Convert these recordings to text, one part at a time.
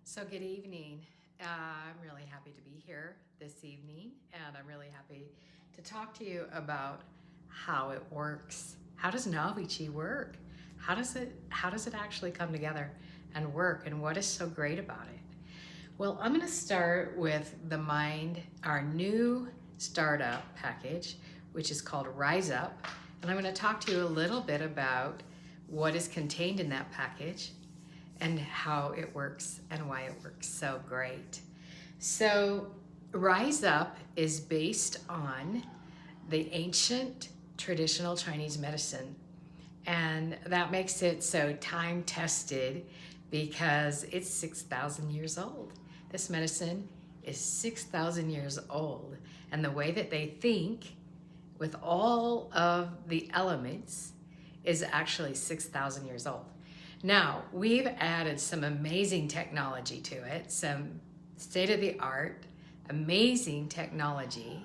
So good evening. I'm really happy to be here this evening, and I'm really happy to talk to you about how it works. How does NoviChi work? How does it actually come together and work, and what is so great about it? Well, I'm going to start with our new startup package, which is called Rise Up, and I'm going to talk to you a little bit about what is contained in that package and how it works and why it works so great. So Rise Up is based on the ancient traditional Chinese medicine, and that makes it so time tested because it's 6,000 years old. This medicine is 6,000 years old, and the way that they think with all of the elements is actually 6,000 years old. Now, we've added some amazing technology to it, some state-of-the-art, amazing technology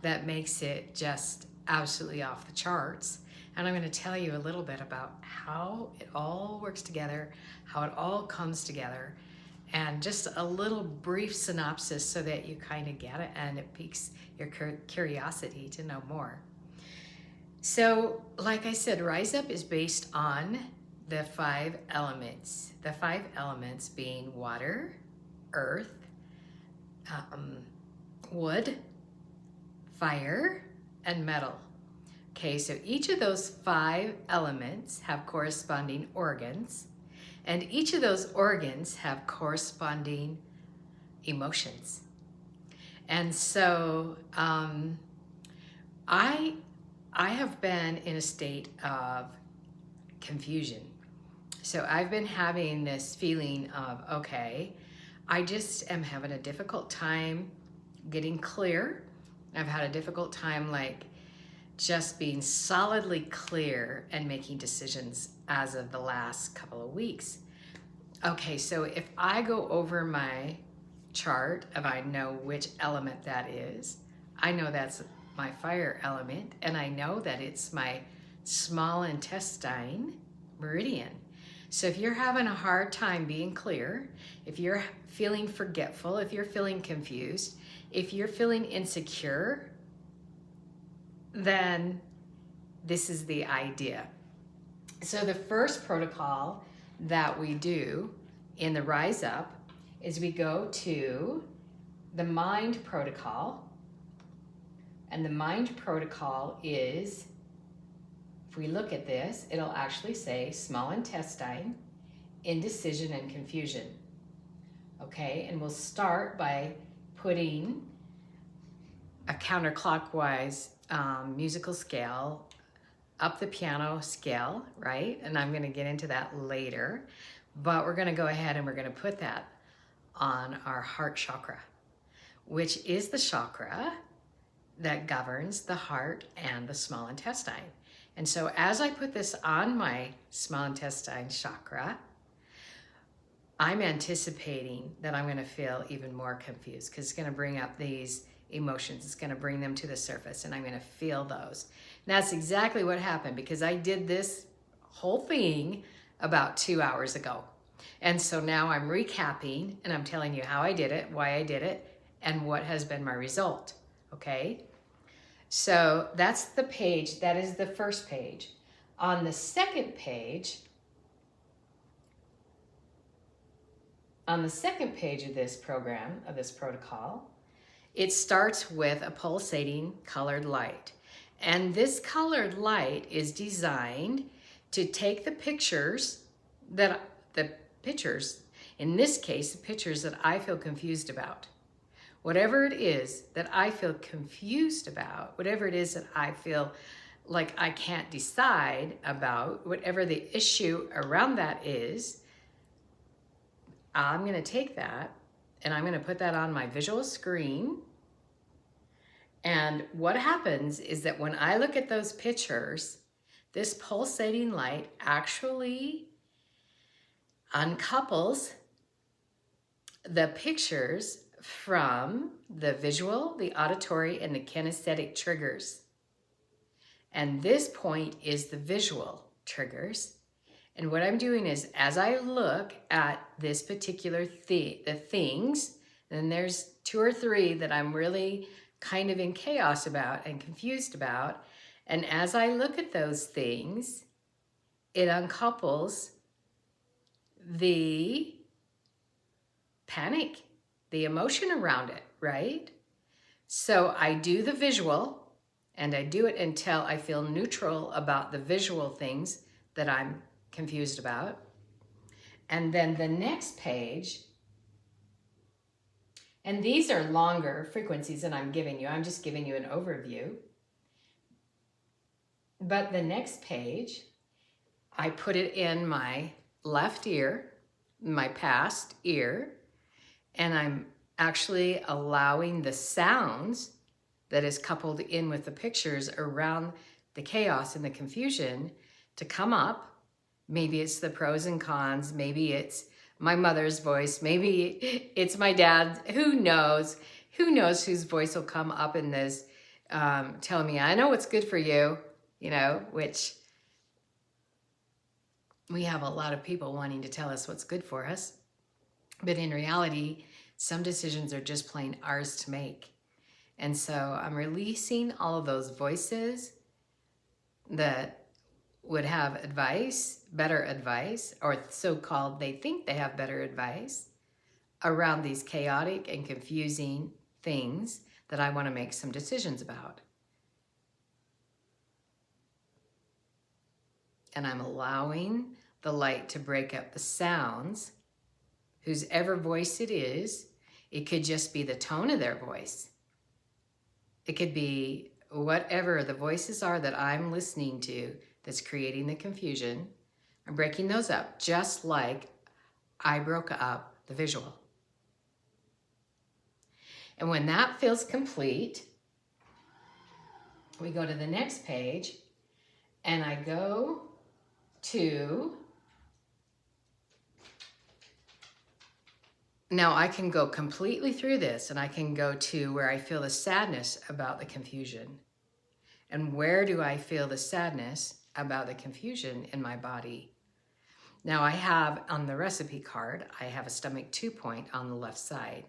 that makes it just absolutely off the charts. And I'm going to tell you a little bit about how it all works together, how it all comes together, and just a little brief synopsis so that you kind of get it and it piques your curiosity to know more. So, like I said, Rise Up is based on the 5 elements. The 5 elements being water, earth, wood, fire, and metal. Okay, so each of those 5 elements have corresponding organs, and each of those organs have corresponding emotions. And so I have been in a state of confusion. So I've been having this feeling of, okay, I just am having a difficult time getting clear. I've had a difficult time just being solidly clear and making decisions as of the last couple of weeks. Okay, so if I go over my chart, if I know which element that is, I know that's my fire element, and I know that it's my small intestine meridian. So if you're having a hard time being clear, if you're feeling forgetful, if you're feeling confused, if you're feeling insecure, then this is the idea. So the first protocol that we do in the Rise Up is we go to the mind protocol. And the mind protocol is, if we look at this, it'll actually say small intestine, indecision, and confusion. Okay, and we'll start by putting a counterclockwise musical scale up the piano scale, right? And I'm gonna get into that later, but we're gonna go ahead and we're gonna put that on our heart chakra, which is the chakra that governs the heart and the small intestine. And so as I put this on my small intestine chakra, I'm anticipating that I'm going to feel even more confused because it's going to bring up these emotions. It's going to bring them to the surface, and I'm going to feel those. And that's exactly what happened because I did this whole thing about 2 hours ago. And so now I'm recapping, and I'm telling you how I did it, why I did it, and what has been my result, okay? So that's the page, that is the first page. On the second page of this program, of this protocol, it starts with a pulsating colored light. And this colored light is designed to take the pictures, in this case, the pictures that I feel confused about. Whatever it is that I feel confused about, whatever it is that I feel like I can't decide about, whatever the issue around that is, I'm going to take that and I'm going to put that on my visual screen. And what happens is that when I look at those pictures, this pulsating light actually uncouples the pictures from the visual, the auditory, and the kinesthetic triggers. And this point is the visual triggers. And what I'm doing is, as I look at this particular the things, and there's 2 or 3 that I'm really kind of in chaos about and confused about. And as I look at those things, it uncouples the panic, the emotion around it, right? So I do the visual, and I do it until I feel neutral about the visual things that I'm confused about. And then the next page, and these are longer frequencies than I'm giving you. I'm just giving you an overview. But the next page, I put it in my left ear, my past ear, and I'm actually allowing the sounds that is coupled in with the pictures around the chaos and the confusion to come up. Maybe it's the pros and cons, maybe it's my mother's voice, maybe it's my dad, who knows? Who knows whose voice will come up in this, telling me, I know what's good for you, you know, which we have a lot of people wanting to tell us what's good for us. But in reality, some decisions are just plain ours to make. And so I'm releasing all of those voices that would have advice, better advice, or so-called they think they have better advice around these chaotic and confusing things that I want to make some decisions about. And I'm allowing the light to break up the sounds, whose ever voice it is. It could just be the tone of their voice. It could be whatever the voices are that I'm listening to that's creating the confusion. I'm breaking those up just like I broke up the visual. And when that feels complete, we go to the next page, and I go to, now I can go completely through this, and I can go to where I feel the sadness about the confusion. And where do I feel the sadness about the confusion in my body? Now I have on the recipe card, I have a stomach 2 point on the left side.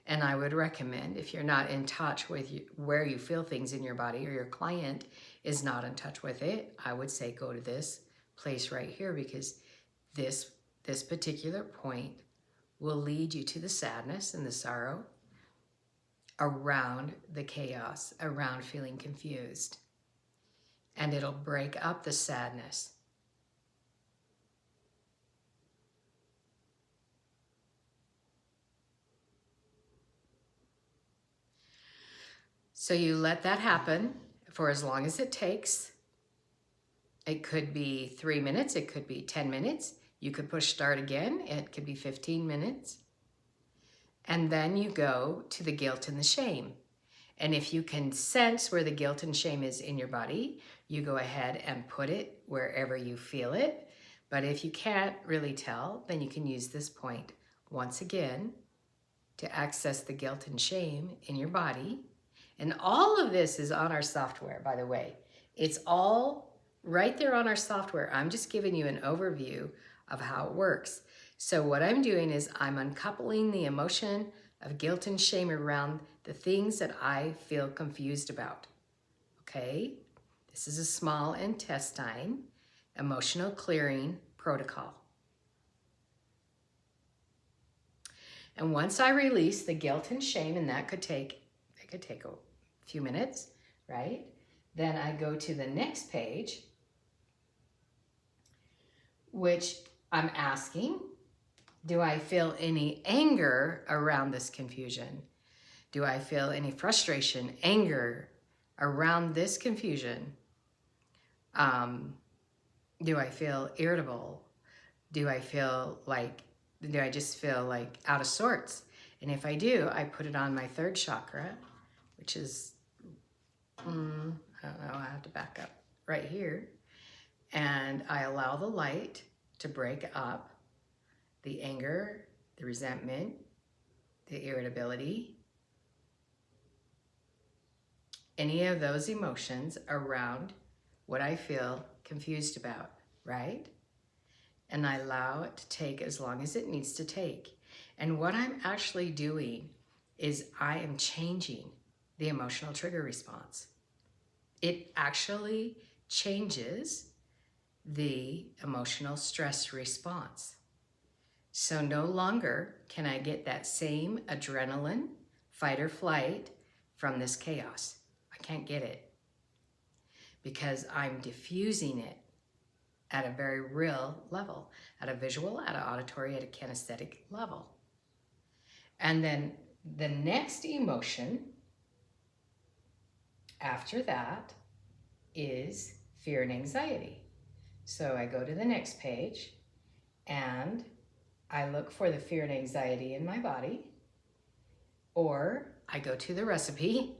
And I would recommend, if you're not in touch with where you feel things in your body, or your client is not in touch with it, I would say go to this place right here, because this particular point will lead you to the sadness and the sorrow around the chaos, around feeling confused. And it'll break up the sadness. So you let that happen for as long as it takes. It could be 3 minutes, it could be 10 minutes. You could push start again, it could be 15 minutes. And then you go to the guilt and the shame. And if you can sense where the guilt and shame is in your body, you go ahead and put it wherever you feel it. But if you can't really tell, then you can use this point once again to access the guilt and shame in your body. And all of this is on our software, by the way. It's all right there on our software. I'm just giving you an overview of how it works. So what I'm doing is I'm uncoupling the emotion of guilt and shame around the things that I feel confused about. Okay? This is a small intestine emotional clearing protocol. And once I release the guilt and shame, and that could take a few minutes, right? Then I go to the next page, which I'm asking, do I feel any anger around this confusion? Do I feel any frustration, anger around this confusion? Do I feel irritable? Do I just feel like out of sorts? And if I do, I put it on my 3rd chakra, which is, I don't know, I have to back up right here. And I allow the light to break up the anger, the resentment, the irritability, any of those emotions around what I feel confused about, right? and I allow it to take as long as it needs to take. And what I'm actually doing is I am changing the emotional trigger response. It actually changes the emotional stress response. So no longer can I get that same adrenaline, fight or flight from this chaos. I can't get it because I'm diffusing it at a very real level, at a visual, at an auditory, at a kinesthetic level. And then the next emotion after that is fear and anxiety. So I go to the next page and I look for the fear and anxiety in my body, or I go to the recipe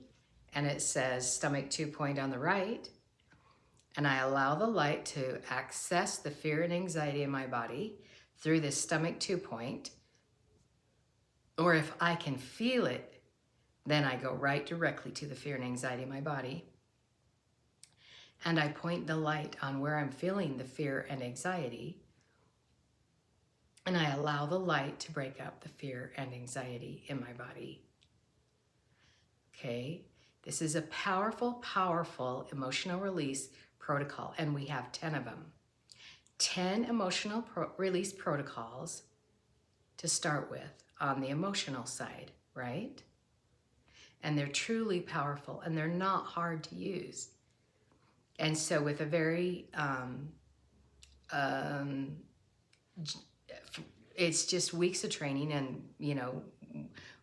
and it says stomach 2 point on the right, and I allow the light to access the fear and anxiety in my body through the stomach 2 point. Or if I can feel it, then I go right directly to the fear and anxiety in my body. And I point the light on where I'm feeling the fear and anxiety. And I allow the light to break up the fear and anxiety in my body. Okay, this is a powerful, powerful emotional release protocol, and we have 10 of them. 10 emotional release protocols to start with on the emotional side, right? And they're truly powerful, and they're not hard to use. And so with a very, it's just weeks of training and,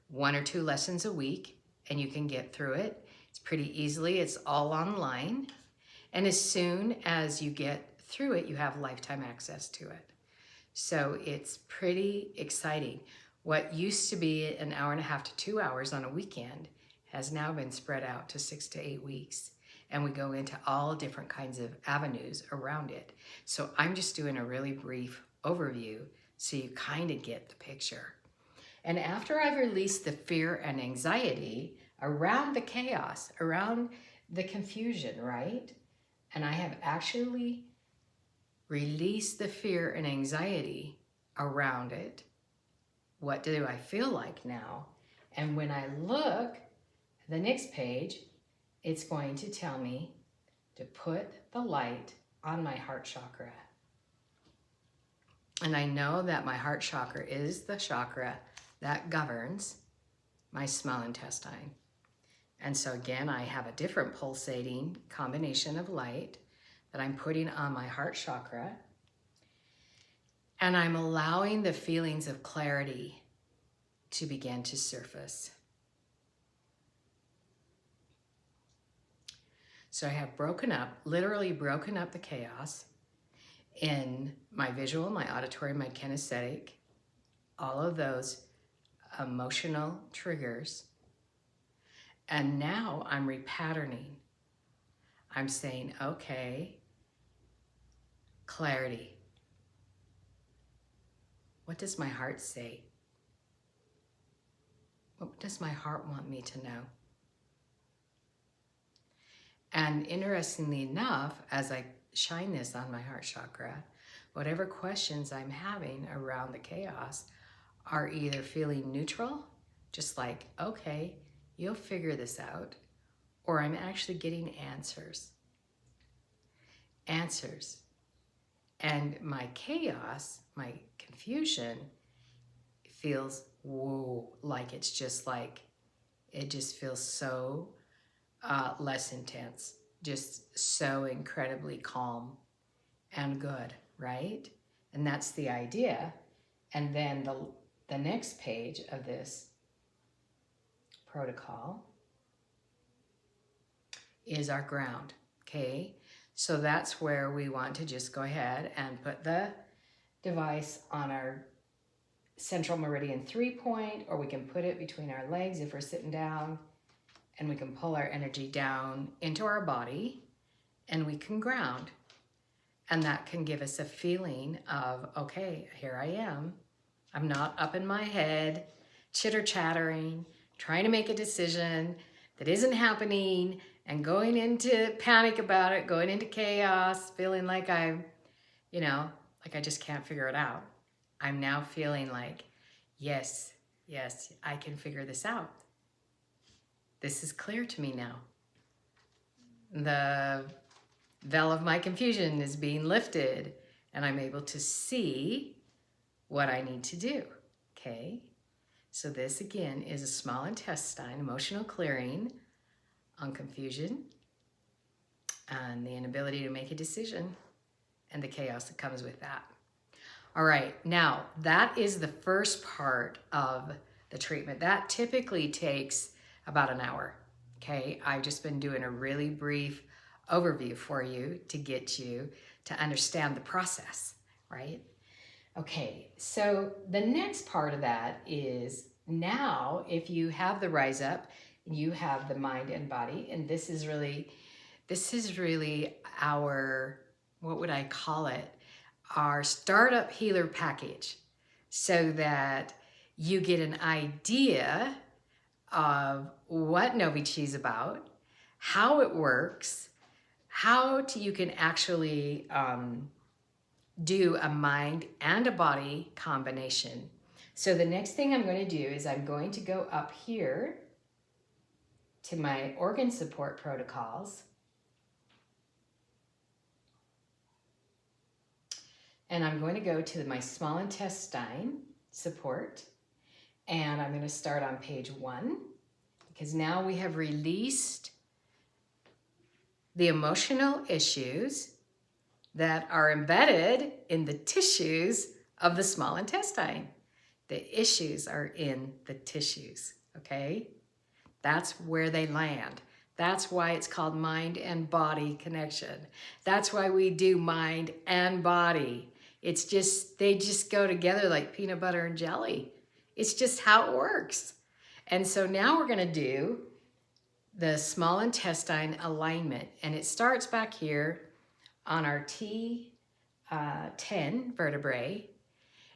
1 or 2 lessons a week, and you can get through it. It's pretty easily. It's all online. And as soon as you get through it, you have lifetime access to it. So it's pretty exciting. What used to be an hour and a half to 2 hours on a weekend has now been spread out to 6 to 8 weeks. And we go into all different kinds of avenues around it. So I'm just doing a really brief overview so you kind of get the picture. And after I've released the fear and anxiety around the chaos, around the confusion, right? And I have actually released the fear and anxiety around it. What do I feel like now? And when I look at the next page, it's going to tell me to put the light on my heart chakra. And I know that my heart chakra is the chakra that governs my small intestine. And so again, I have a different pulsating combination of light that I'm putting on my heart chakra. And I'm allowing the feelings of clarity to begin to surface. So I have literally broken up the chaos in my visual, my auditory, my kinesthetic, all of those emotional triggers. And now I'm repatterning. I'm saying, okay, clarity. What does my heart say? What does my heart want me to know? And interestingly enough, as I shine this on my heart chakra, whatever questions I'm having around the chaos are either feeling neutral, just like, okay, you'll figure this out, or I'm actually getting answers. Answers. And my chaos, my confusion feels, whoa, like it's just like, it just feels so less intense, just so incredibly calm and good, right? And that's the idea. And then the next page of this protocol is our ground, okay? So that's where we want to just go ahead and put the device on our central meridian 3 point, or we can put it between our legs if we're sitting down, and we can pull our energy down into our body, and we can ground. And that can give us a feeling of, okay, here I am. I'm not up in my head, chitter-chattering, trying to make a decision that isn't happening, and going into panic about it, going into chaos, feeling like I'm, like like I just can't figure it out. I'm now feeling like, yes, I can figure this out. This is clear to me now. The veil of my confusion is being lifted, and I'm able to see what I need to do, okay? So this, again, is a small intestine, emotional clearing on confusion and the inability to make a decision and the chaos that comes with that. All right, now that is the first part of the treatment. That typically takes about an hour, okay? I've just been doing a really brief overview for you to get you to understand the process, right? Okay, so the next part of that is now if you have the rise up, you have the mind and body, and this is really our, what would I call it? Our startup healer package, so that you get an idea of what NoviChi is about, how it works, you can actually do a mind and a body combination. So the next thing I'm going to do is I'm going to go up here to my organ support protocols. And I'm going to go to my small intestine support. And I'm going to start on page 1, because now we have released the emotional issues that are embedded in the tissues of the small intestine. The issues are in the tissues, okay? That's where they land. That's why it's called mind and body connection. That's why we do mind and body. It's just, they just go together like peanut butter and jelly. It's just how it works. And so now we're gonna do the small intestine alignment, and it starts back here on our T10 vertebrae,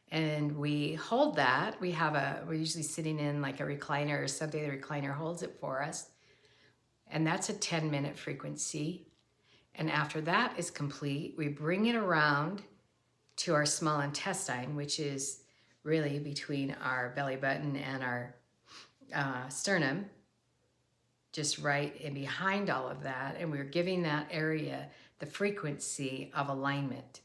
and we hold that. We're usually sitting in like a recliner or something. The recliner holds it for us, and that's a 10-minute frequency. And after that is complete, we bring it around to our small intestine, which is really between our belly button and our sternum, just right in behind all of that, and we're giving that area the frequency of alignment.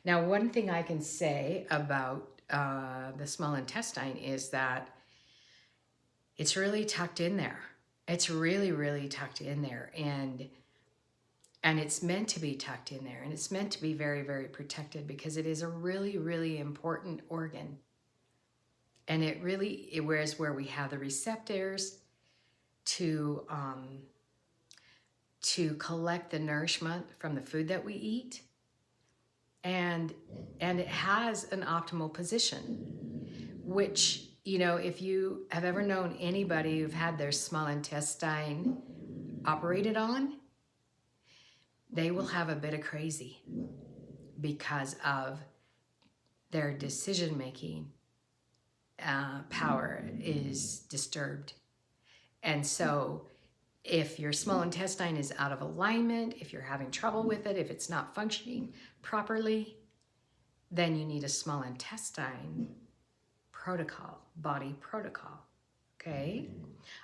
Now, one thing I can say about the small intestine is that it's really tucked in there. It's really, really tucked in there, and it's meant to be tucked in there, and it's meant to be very, very protected, because it is a really, really important organ. And it is where we have the receptors to collect the nourishment from the food that we eat. And it has an optimal position, which, you know, if you have ever known anybody who've had their small intestine operated on, they will have a bit of crazy because of their decision-making power is disturbed. And so if your small intestine is out of alignment, if you're having trouble with it, if it's not functioning properly, then you need a small intestine protocol, body protocol, okay?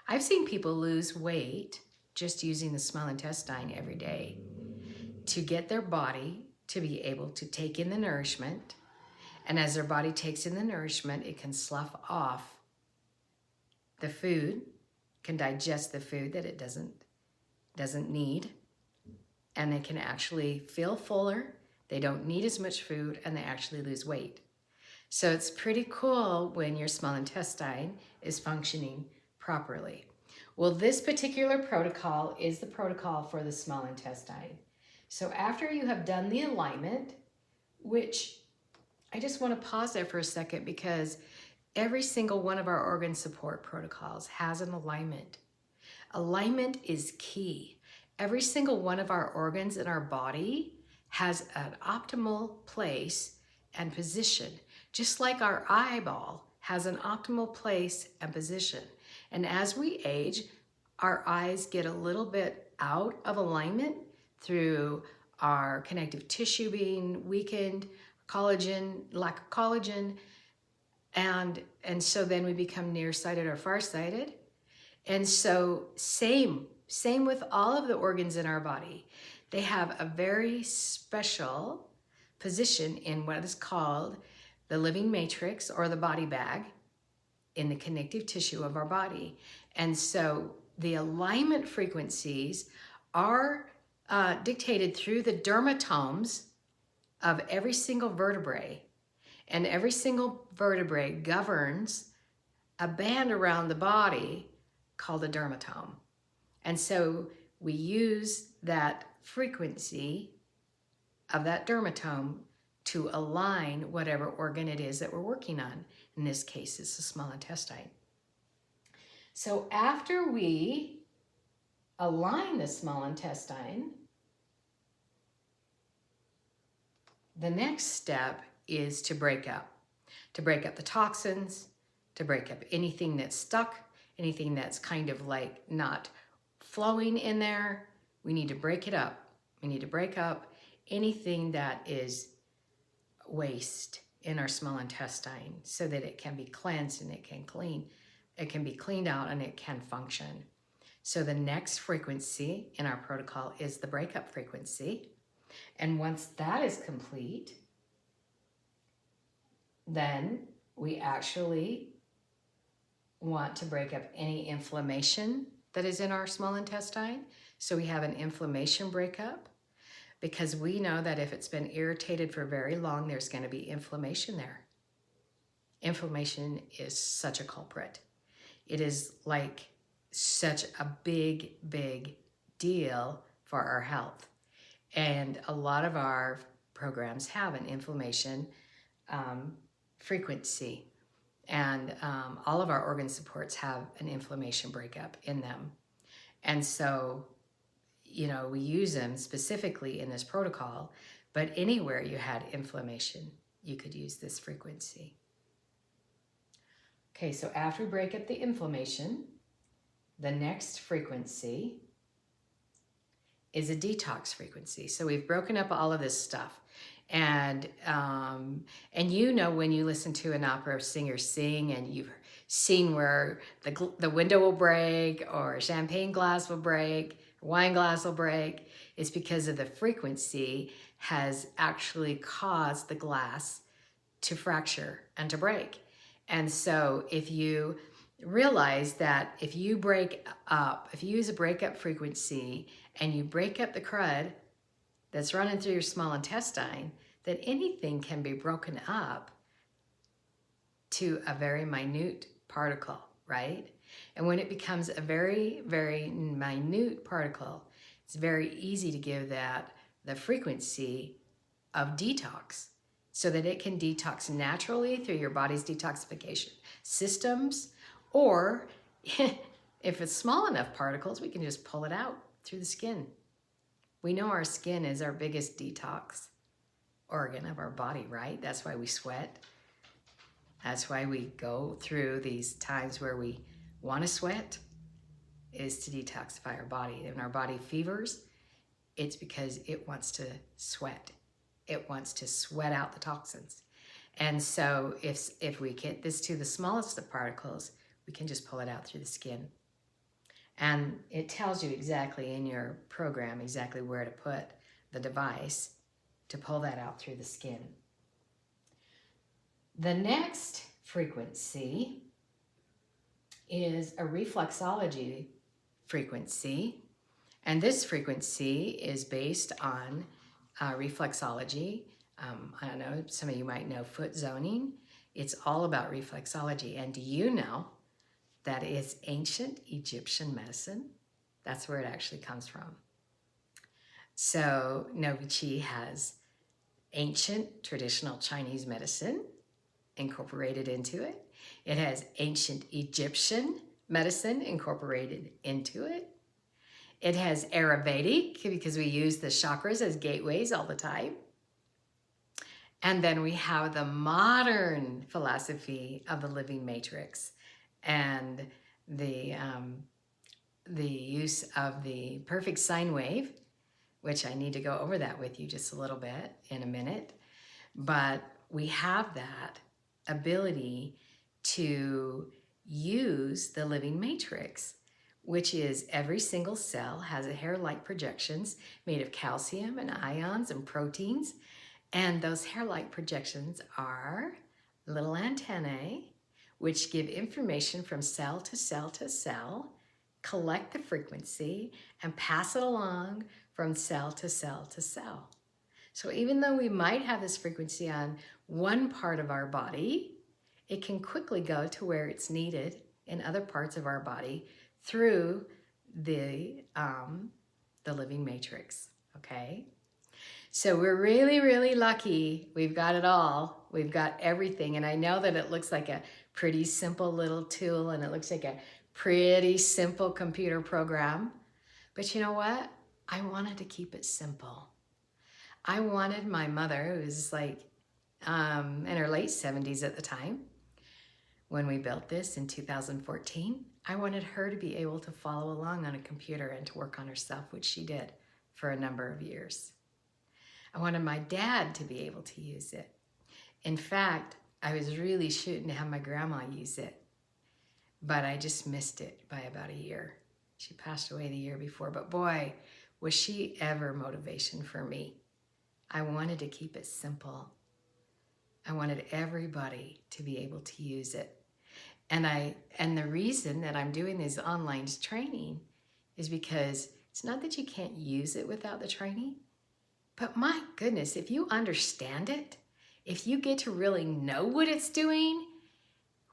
I've seen people lose weight just using the small intestine every day to get their body to be able to take in the nourishment. And as their body takes in the nourishment, it can slough off the food, can digest the food that it doesn't need, and they can actually feel fuller. They don't need as much food, and they actually lose weight. So it's pretty cool when your small intestine is functioning properly. Well, this particular protocol is the protocol for the small intestine. So after you have done the alignment, which I just want to pause there for a second, because every single one of our organ support protocols has an alignment. Alignment is key. Every single one of our organs in our body has an optimal place and position, just like our eyeball has an optimal place and position. And as we age, our eyes get a little bit out of alignment through our connective tissue being weakened, collagen, lack of collagen, and so then we become nearsighted or farsighted. And so same with all of the organs in our body. They have a very special position in what is called the living matrix or the body bag in the connective tissue of our body. And so the alignment frequencies are dictated through the dermatomes of every single vertebrae. And every single vertebrae governs a band around the body called a dermatome. And so we use that frequency of that dermatome to align whatever organ it is that we're working on. In this case, it's the small intestine. So after we align the small intestine, the next step is to break up the toxins, to break up anything that's stuck, anything that's kind of like not flowing in there. We need to break it up. We need to break up anything that is waste in our small intestine so that it can be cleansed and it can be cleaned out and it can function. So the next frequency in our protocol is the breakup frequency. And once that is complete, then we actually want to break up any inflammation that is in our small intestine. So we have an inflammation breakup because we know that if it's been irritated for very long, there's going to be inflammation there. Inflammation is such a culprit. It is like such a big, big deal for our health. And a lot of our programs have an inflammation frequency. And all of our organ supports have an inflammation breakup in them. And so, you know, we use them specifically in this protocol, but anywhere you had inflammation, you could use this frequency. Okay, so after we break up the inflammation, the next frequency is a detox frequency. So we've broken up all of this stuff. And you know, when you listen to an opera singer sing and you've seen where the window will break or a champagne glass will break, wine glass will break, it's because of the frequency has actually caused the glass to fracture and to break. And so if you realize that if you break up, if you use a breakup frequency and you break up the crud that's running through your small intestine, that anything can be broken up to a very minute particle, right? And when it becomes a very, very minute particle, it's very easy to give that the frequency of detox so that it can detox naturally through your body's detoxification systems. Or if it's small enough particles, we can just pull it out through the skin. We know our skin is our biggest detox organ of our body, right? That's why we sweat. That's why we go through these times where we want to sweat, is to detoxify our body. When our body fevers, it's because it wants to sweat. It wants to sweat out the toxins. And so if we get this to the smallest of particles, we can just pull it out through the skin. And it tells you exactly in your program exactly where to put the device to pull that out through the skin. The next frequency is a reflexology frequency. And this frequency is based on reflexology. I don't know, some of you might know foot zoning. It's all about reflexology. And do you know that it's ancient Egyptian medicine? That's where it actually comes from. So NoviChi has ancient traditional Chinese medicine incorporated into it. It has ancient Egyptian medicine incorporated into it. It has Ayurvedic, because we use the chakras as gateways all the time. And then we have the modern philosophy of the living matrix and the use of the perfect sine wave, which I need to go over that with you just a little bit in a minute. But we have that ability to use the living matrix, which is every single cell has a hair-like projections made of calcium and ions and proteins. And those hair-like projections are little antennae, which give information from cell to cell to cell, collect the frequency, and pass it along from cell to cell to cell. So even though we might have this frequency on one part of our body, it can quickly go to where it's needed in other parts of our body through the living matrix, okay? So we're really, really lucky. We've got it all. We've got everything. And I know that it looks like a pretty simple little tool and it looks like a pretty simple computer program. But you know what? I wanted to keep it simple. I wanted my mother, who was like in her late 70s at the time, when we built this in 2014, I wanted her to be able to follow along on a computer and to work on herself, which she did for a number of years. I wanted my dad to be able to use it. In fact, I was really shooting to have my grandma use it, but I just missed it by about a year. She passed away the year before, but boy, was she ever motivation for me. I wanted to keep it simple. I wanted everybody to be able to use it. And the reason that I'm doing this online training is because it's not that you can't use it without the training, but my goodness, if you understand it, if you get to really know what it's doing,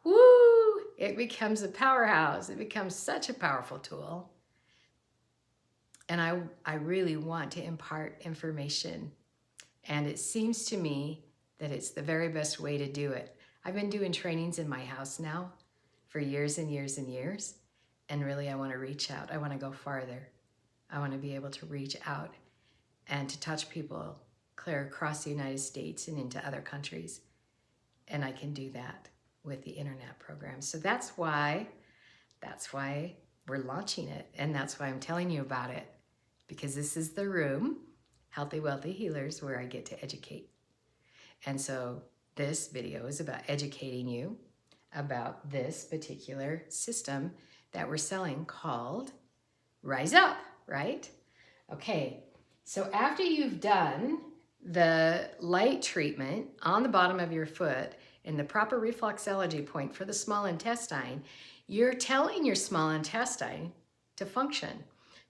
woo, it becomes a powerhouse. It becomes such a powerful tool. And I really want to impart information. And it seems to me that it's the very best way to do it. I've been doing trainings in my house now for years and years and years. And really, I want to reach out. I want to go farther. I want to be able to reach out and to touch people clear across the United States and into other countries. And I can do that with the internet program. So that's why we're launching it. And that's why I'm telling you about it, because this is the room, Healthy, Wealthy Healers, where I get to educate. And so this video is about educating you about this particular system that we're selling called Rise Up, right? Okay, so after you've done the light treatment on the bottom of your foot in the proper reflexology point for the small intestine, you're telling your small intestine to function.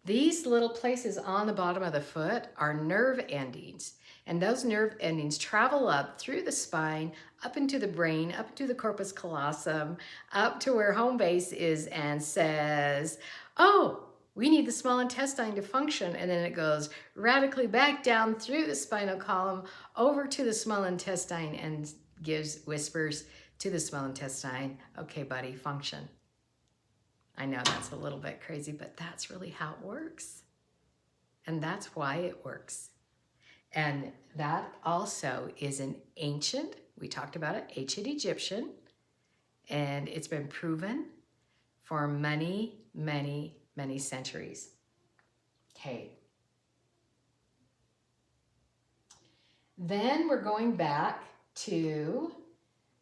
These little places on the bottom of the foot are nerve endings. And those nerve endings travel up through the spine, up into the brain, up into the corpus callosum, up to where home base is and says, oh, we need the small intestine to function. And then it goes radically back down through the spinal column over to the small intestine and whispers to the small intestine, okay, buddy, function. I know that's a little bit crazy, but that's really how it works. And that's why it works. And that also is an ancient, we talked about it, ancient Egyptian, and it's been proven for many, many, many centuries. Okay. Then we're going back to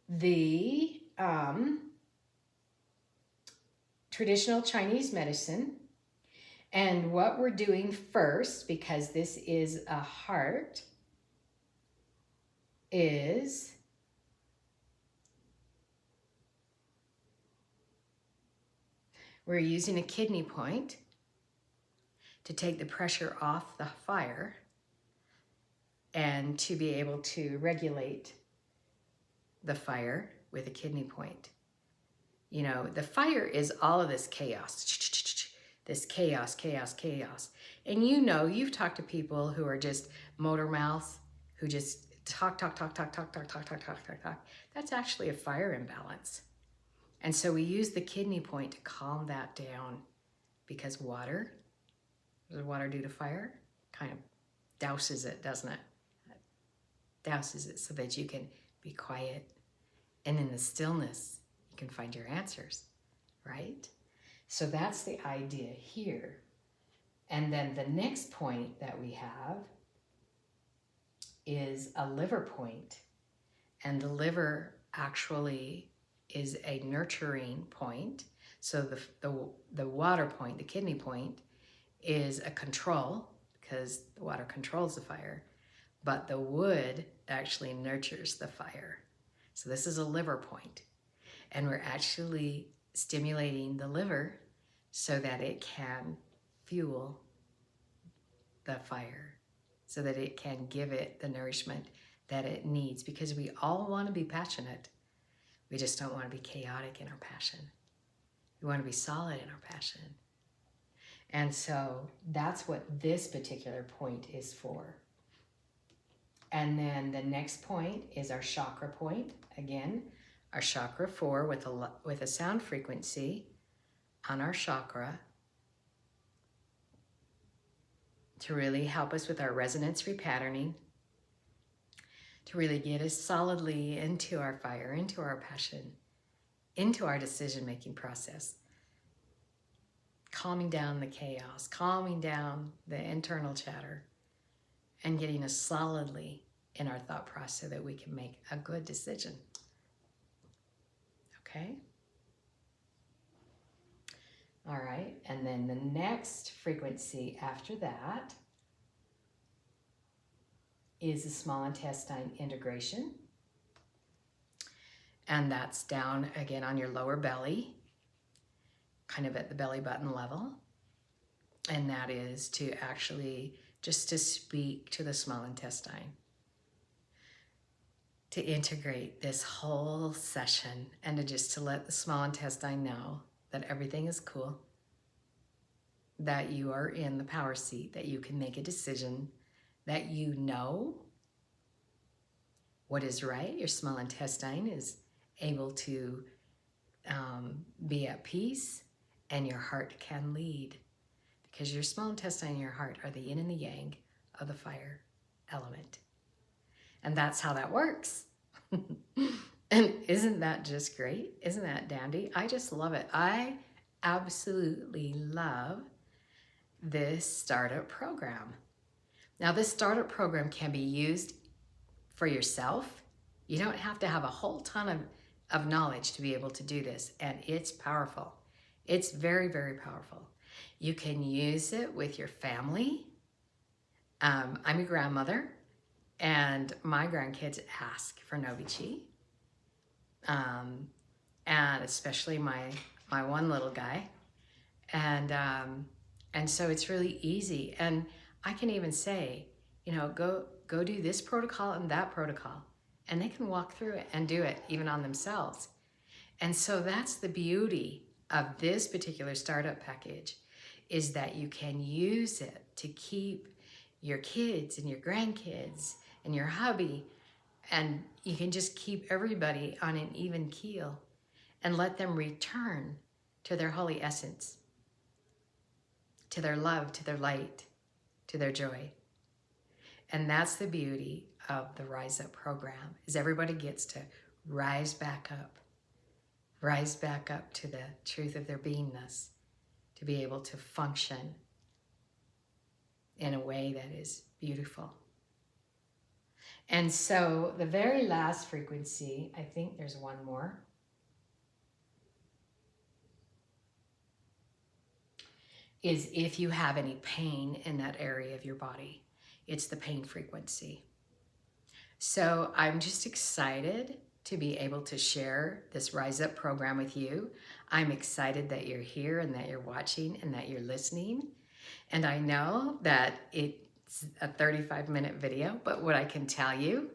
the traditional Chinese medicine. And what we're doing first, because this is a heart, is we're using a kidney point to take the pressure off the fire and to be able to regulate the fire with a kidney point. You know, the fire is all of this chaos. This chaos, chaos, chaos. And you know, you've talked to people who are just motor mouths, who just talk. That's actually a fire imbalance. And so we use the kidney point to calm that down, because water, what does water do to fire? Kind of douses it, doesn't it? Douses it so that you can be quiet. And in the stillness, you can find your answers, right? So that's the idea here. And then the next point that we have is a liver point. And the liver actually is a nurturing point. So the water point, the kidney point, is a control because the water controls the fire, but the wood actually nurtures the fire. So this is a liver point, and we're actually stimulating the liver so that it can fuel the fire, so that it can give it the nourishment that it needs, because we all want to be passionate. We just don't want to be chaotic in our passion. We want to be solid in our passion. And so that's what this particular point is for. And then the next point is our chakra point. Again, our chakra 4 with a sound frequency on our chakra to really help us with our resonance repatterning, to really get us solidly into our fire, into our passion, into our decision-making process, calming down the chaos, calming down the internal chatter, and getting us solidly in our thought process so that we can make a good decision. Okay? All right, and then the next frequency after that is the small intestine integration. And that's down again on your lower belly, kind of at the belly button level. And that is to actually just to speak to the small intestine, to integrate this whole session and to let the small intestine know that everything is cool, that you are in the power seat, that you can make a decision, that you know what is right. Your small intestine is able to be at peace, and your heart can lead, because your small intestine and your heart are the yin and the yang of the fire element. And that's how that works. And isn't that just great? Isn't that dandy? I just love it. I absolutely love this startup program. Now, this startup program can be used for yourself. You don't have to have a whole ton of knowledge to be able to do this, and it's powerful. It's very, very powerful. You can use it with your family. I'm a grandmother, and my grandkids ask for NoviChi, and especially my one little guy, and so it's really easy. And I can even say, you know, go do this protocol and that protocol, and they can walk through it and do it even on themselves. And so that's the beauty of this particular startup package, is that you can use it to keep your kids and your grandkids and your hubby, and you can just keep everybody on an even keel and let them return to their holy essence, to their love, to their light, to their joy. And that's the beauty of the Rise Up program, is everybody gets to rise back up to the truth of their beingness, to be able to function in a way that is beautiful. And so the very last frequency, I think there's one more, is if you have any pain in that area of your body. It's the pain frequency. So I'm just excited to be able to share this Rise Up program with you. I'm excited that you're here and that you're watching and that you're listening. And I know that it's a 35-minute video, but what I can tell you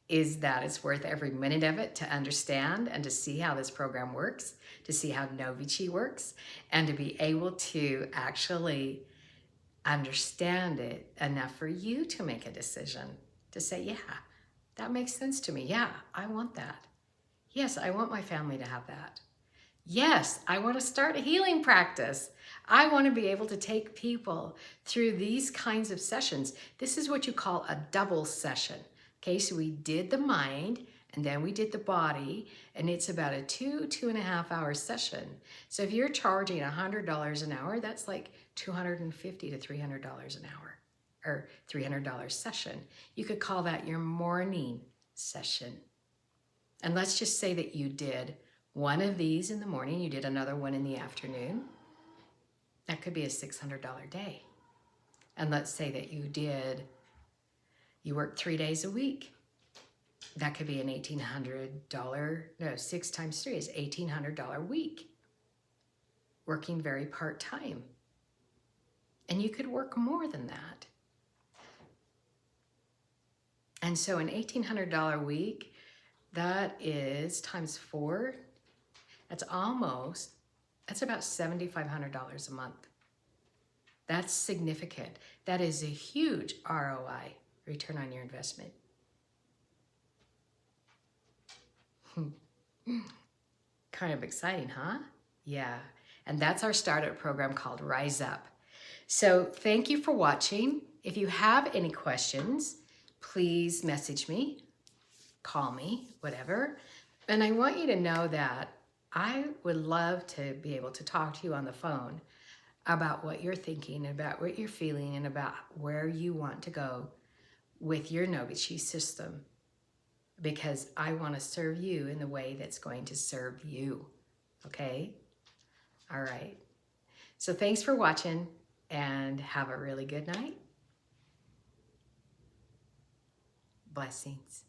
is that it's worth every minute of it to understand and to see how this program works, to see how NoviChi works, and to be able to actually understand it enough for you to make a decision, to say, yeah, that makes sense to me. Yeah, I want that. Yes, I want my family to have that. Yes, I want to start a healing practice. I want to be able to take people through these kinds of sessions. This is what you call a double session. Okay, so we did the mind and then we did the body, and it's about a 2.5 hour session. So if you're charging $100 an hour, that's like $250 to $300 an hour, or $300 session. You could call that your morning session. And let's just say that you did one of these in the morning, you did another one in the afternoon. That could be a $600 day. And let's say that you worked 3 days a week. That could be an $1,800, no, 6 times 3 is $1,800 week. Working very part-time. And you could work more than that. And so an $1,800 week, that is times 4, that's about $7,500 a month. That's significant. That is a huge ROI, return on your investment. Kind of exciting, huh? Yeah. And that's our startup program called Rise Up. So thank you for watching. If you have any questions, please message me, call me, whatever. And I want you to know that I would love to be able to talk to you on the phone about what you're thinking, about what you're feeling, and about where you want to go with your NoviChi system, because I want to serve you in the way that's going to serve you, okay? All right. So thanks for watching, and have a really good night. Blessings.